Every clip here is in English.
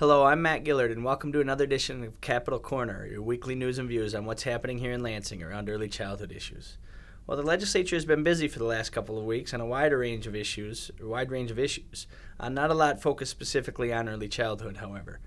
Hello, I'm Matt Gillard, and welcome to another edition of Capital Corner, your weekly news and views on what's happening here in Lansing around early childhood issues. Well, the legislature has been busy for the last couple of weeks on a wide range of issues. Not a lot focused specifically on early childhood, however.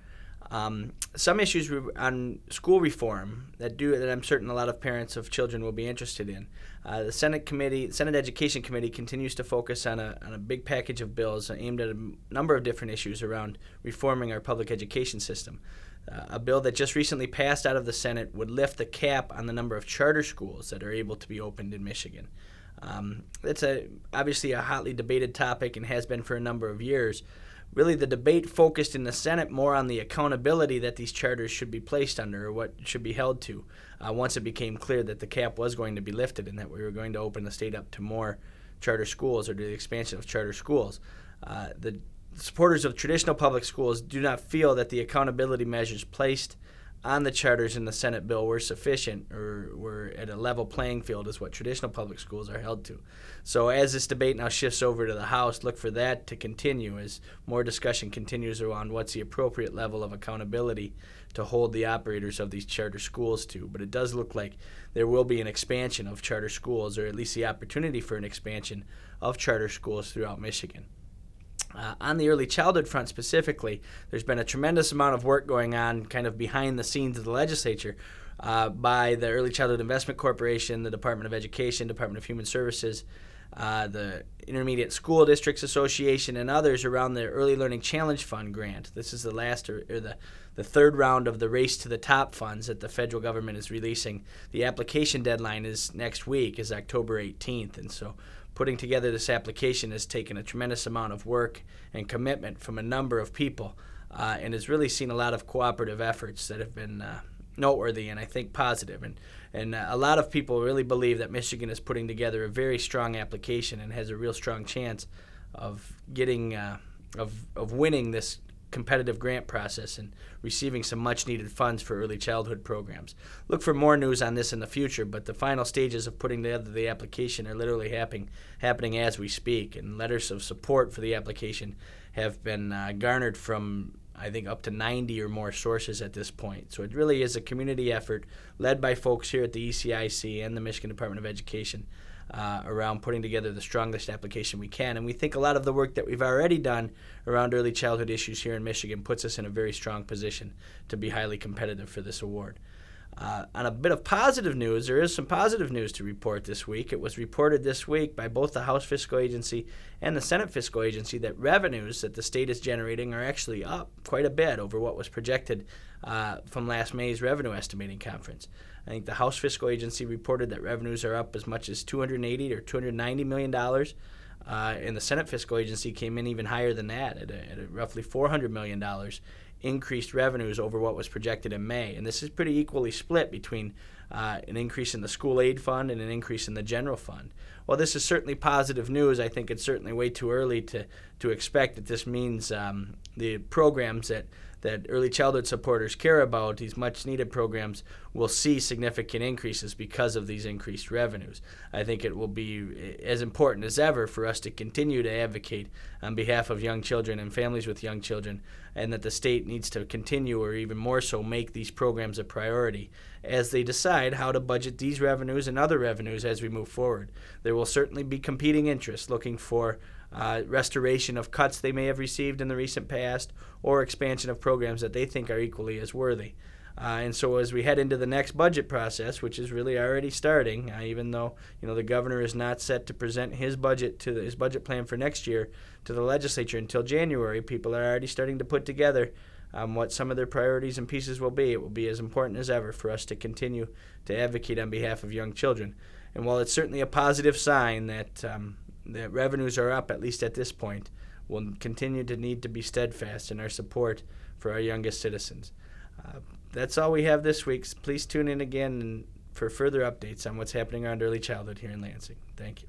Some issues on school reform that I'm certain a lot of parents of children will be interested in. The Senate Education Committee continues to focus on a big package of bills aimed at a number of different issues around reforming our public education system. A bill that just recently passed out of the Senate would lift the cap on the number of charter schools that are able to be opened in Michigan. It's obviously a hotly debated topic and has been for a number of years. Really, the debate focused in the Senate more on the accountability that these charters should be placed under, or what should be held to, once it became clear that the cap was going to be lifted and that we were going to open the state up to more charter schools or to the expansion of charter schools. The supporters of traditional public schools do not feel that the accountability measures placed on the charters in the Senate bill were sufficient or were at a level playing field as what traditional public schools are held to. So as this debate now shifts over to the House, look for that to continue as more discussion continues around what's the appropriate level of accountability to hold the operators of these charter schools to. But it does look like there will be an expansion of charter schools, or at least the opportunity for an expansion of charter schools throughout Michigan. On the early childhood front specifically, there's been a tremendous amount of work going on kind of behind the scenes of the legislature by the Early Childhood Investment Corporation, the Department of Education, Department of Human Services, the Intermediate School Districts Association, and others around the Early Learning Challenge Fund grant. This is the last or the third round of the Race to the Top funds that the federal government is releasing. The application deadline is next week, is October 18th, and so putting together this application has taken a tremendous amount of work and commitment from a number of people and has really seen a lot of cooperative efforts that have been noteworthy and I think positive. And a lot of people really believe that Michigan is putting together a very strong application and has a real strong chance of getting of winning this competitive grant process and receiving some much-needed funds for early childhood programs. Look for more news on this in the future, but the final stages of putting together the application are literally happening as we speak, and letters of support for the application have been garnered from, I think, up to 90 or more sources at this point. So it really is a community effort led by folks here at the ECIC and the Michigan Department of Education around putting together the strongest application we can. And we think a lot of the work that we've already done around early childhood issues here in Michigan puts us in a very strong position to be highly competitive for this award. On a bit of positive news, there is some positive news to report this week. It was reported this week by both the House Fiscal Agency and the Senate Fiscal Agency that revenues that the state is generating are actually up quite a bit over what was projected from last May's revenue estimating conference. I think the House Fiscal Agency reported that revenues are up as much as $280 or $290 million, and the Senate Fiscal Agency came in even higher than that at a roughly $400 million increased revenues over what was projected in May. And this is pretty equally split between an increase in the school aid fund and an increase in the general fund. While this is certainly positive news, I think it's certainly way too early to expect that this means the programs that early childhood supporters care about, these much-needed programs, will see significant increases because of these increased revenues. I think it will be as important as ever for us to continue to advocate on behalf of young children and families with young children, and that the state needs to continue, or even more so, make these programs a priority as they decide how to budget these revenues and other revenues as we move forward. There will certainly be competing interests looking for restoration of cuts they may have received in the recent past, or expansion of programs that they think are equally as worthy. And so as we head into the next budget process, which is really already starting, even though the governor is not set to present his budget his budget plan for next year to the legislature until January, people are already starting to put together what some of their priorities and pieces will be. It will be as important as ever for us to continue to advocate on behalf of young children. And while it's certainly a positive sign that revenues are up, at least at this point, we'll continue to need to be steadfast in our support for our youngest citizens. That's all we have this week. Please tune in again for further updates on what's happening around early childhood here in Lansing. Thank you.